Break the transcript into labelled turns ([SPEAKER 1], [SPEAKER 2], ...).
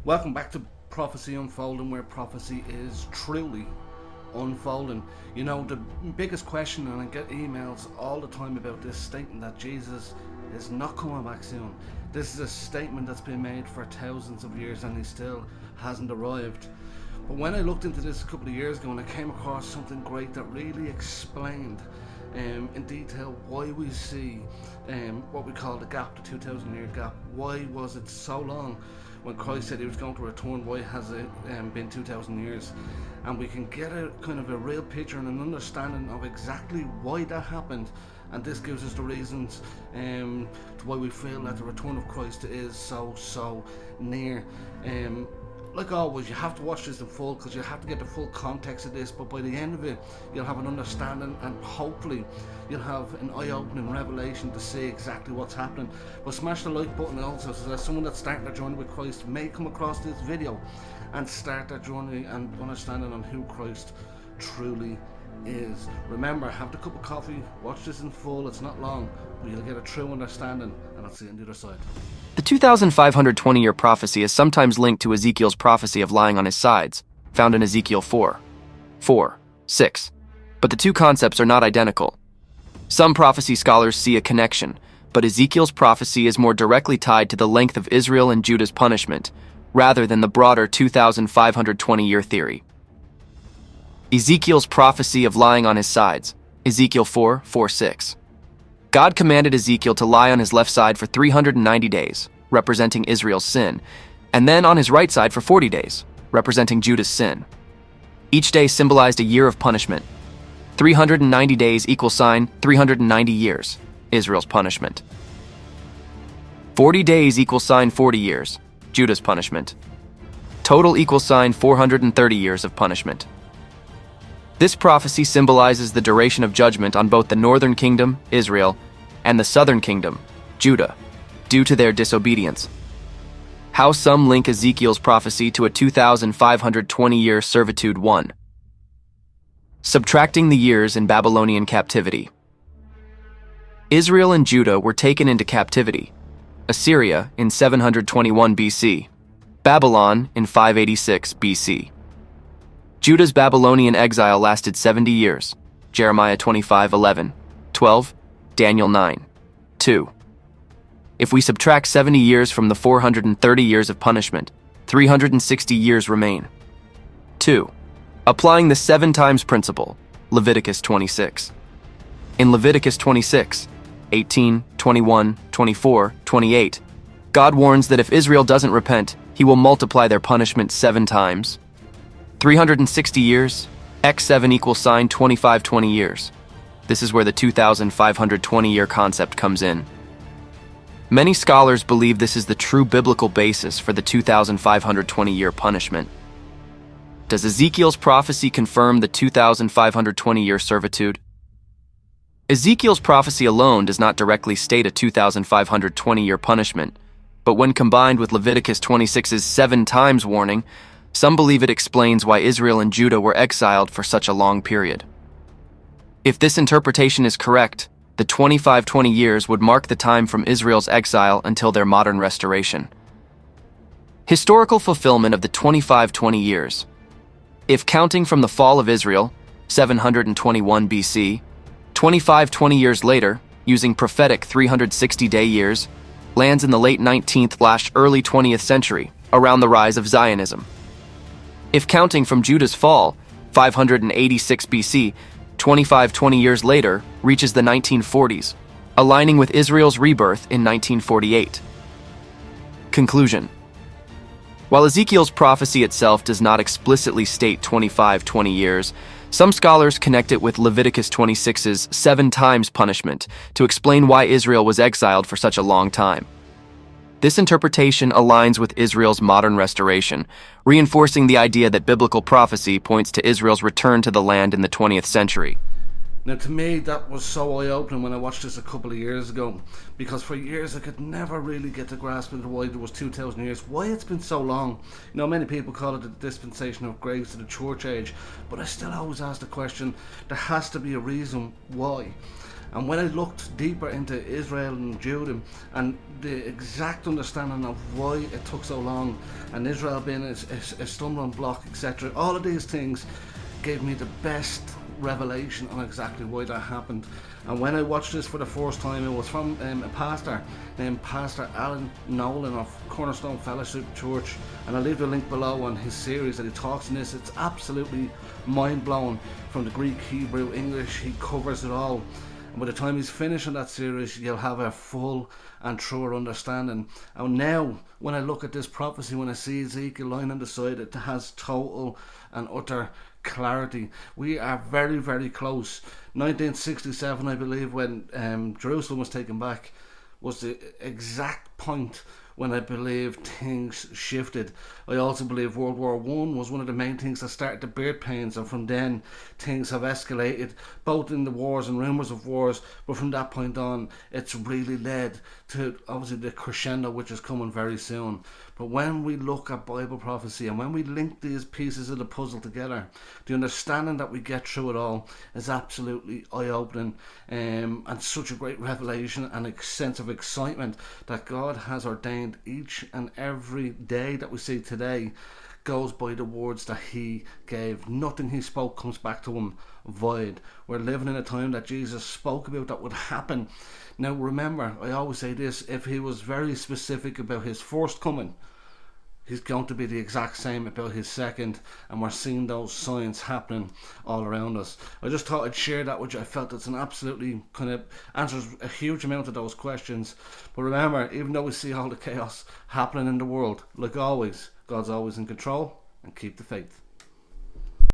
[SPEAKER 1] Welcome back to Prophecy Unfolding, where prophecy is truly unfolding. You know, the biggest question, and I get emails all the time about this, stating that Jesus is not coming back soon. This is a statement that's been made for thousands of years and he still hasn't arrived. But when I looked into this a couple of years ago and I came across something great that really explained in detail why we see what we call the gap, the 2,000 year gap. Why was it so long when Christ said he was going to return? Why has it been 2,000 years? And we can get a kind of a real picture and an understanding of exactly why that happened, and this gives us the reasons to why we feel that the return of Christ is so near. Like always, you have to watch this in full because you have to get the full context of this, but by the end of it you'll have an understanding and hopefully you'll have an eye-opening revelation to see exactly what's happening. But smash the like button also, so that someone that's starting their journey with Christ may come across this video and start their journey and understanding on who Christ truly is. Remember, have the cup of coffee, watch this in full, it's not long, but you'll get a true understanding, and I'll see you on the other side.
[SPEAKER 2] The 2,520-year prophecy is sometimes linked to Ezekiel's prophecy of lying on his sides, found in Ezekiel 4:6. But the two concepts are not identical. Some prophecy scholars see a connection, but Ezekiel's prophecy is more directly tied to the length of Israel and Judah's punishment, rather than the broader 2,520-year theory. Ezekiel's prophecy of lying on his sides, Ezekiel 4:6. God commanded Ezekiel to lie on his left side for 390 days, representing Israel's sin, and then on his right side for 40 days, representing Judah's sin. Each day symbolized a year of punishment. 390 days equal sign 390 years, Israel's punishment. 40 days equal sign 40 years, Judah's punishment. Total equal sign 430 years of punishment. This prophecy symbolizes the duration of judgment on both the northern kingdom, Israel, and the southern kingdom, Judah, due to their disobedience. How some link Ezekiel's prophecy to a 2,520-year servitude. 1. Subtracting the years in Babylonian captivity. Israel and Judah were taken into captivity. Assyria in 721 BC, Babylon in 586 BC. Judah's Babylonian exile lasted 70 years, Jeremiah 25:11, 12, Daniel 9:2. If we subtract 70 years from the 430 years of punishment, 360 years remain. 2. Applying the 7 times principle, Leviticus 26. In Leviticus 26, 18, 21, 24, 28, God warns that if Israel doesn't repent, he will multiply their punishment 7 times. 360 years, x 7 equals sign 2520 years. This is where the 2,520-year concept comes in. Many scholars believe this is the true biblical basis for the 2,520-year punishment. Does Ezekiel's prophecy confirm the 2,520-year servitude? Ezekiel's prophecy alone does not directly state a 2,520-year punishment, but when combined with Leviticus 26's 7 times warning, some believe it explains why Israel and Judah were exiled for such a long period. If this interpretation is correct, the 2520 years would mark the time from Israel's exile until their modern restoration. Historical fulfillment of the 2520 years. If counting from the fall of Israel, 721 BC, 2520 years later, using prophetic 360-day years, lands in the late 19th/early 20th century, around the rise of Zionism. If counting from Judah's fall, 586 BC, 2520 years later, reaches the 1940s, aligning with Israel's rebirth in 1948. Conclusion. While Ezekiel's prophecy itself does not explicitly state 2520 years, some scholars connect it with Leviticus 26's 7 times punishment to explain why Israel was exiled for such a long time. This interpretation aligns with Israel's modern restoration, reinforcing the idea that biblical prophecy points to Israel's return to the land in the 20th century.
[SPEAKER 1] Now, to me, that was so eye-opening when I watched this a couple of years ago, because for years I could never really get the grasp into why there was 2,000 years, why it's been so long. You know, many people call it the dispensation of grace to the church age, but I still always ask the question, there has to be a reason why. And when I looked deeper into Israel and Judah and the exact understanding of why it took so long, and Israel being a stumbling block, etc., all of these things gave me the best revelation on exactly why that happened. And when I watched this for the first time, it was from a pastor named Pastor Alan Nolan of Cornerstone Fellowship Church, and I'll leave the link below on his series that he talks in this. It's absolutely mind-blowing, from the Greek, Hebrew, English. He covers it all, and by the time he's finished on that series, you'll have a full and truer understanding. And now, when I look at this prophecy, when I see Ezekiel lying on the side, it has total and utter clarity. We are very, very close. 1967, I believe, when Jerusalem was taken back, was the exact point when I believe things shifted. I also believe World War I was one of the main things that started the birth pains, and from then things have escalated, both in the wars and rumours of wars, but from that point on it's really led to obviously the crescendo which is coming very soon. But when we look at Bible prophecy and when we link these pieces of the puzzle together, the understanding that we get through it all is absolutely eye-opening, and such a great revelation and a sense of excitement that God has ordained each and every day that we see today goes by the words that he gave. Nothing he spoke comes back to him void. We're living in a time that Jesus spoke about that would happen. Now remember, I always say this, if he was very specific about his first coming, he's going to be the exact same about his second, and we're seeing those signs happening all around us. I just thought I'd share that with you. I felt it's an absolutely kind of answers a huge amount of those questions. But remember, even though we see all the chaos happening in the world, like always, God's always in control, and keep the faith.